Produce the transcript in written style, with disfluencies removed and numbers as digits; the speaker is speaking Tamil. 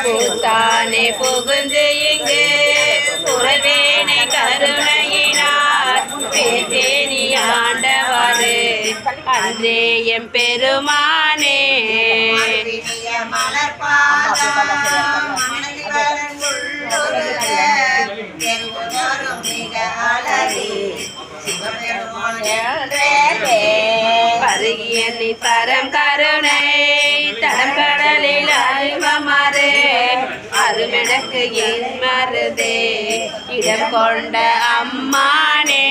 பூத்தானே புகுந்து இங்கு புறவேனை கருணையினார் பேத்தேனி ஆண்டவாறு அன்றே எம் பெருமானே. பருகிய நீ தரம் கருணை தடம் கடலில் அறிவமாறு அருமெனக்கு என் மருதே இடம் கொண்ட அம்மானே.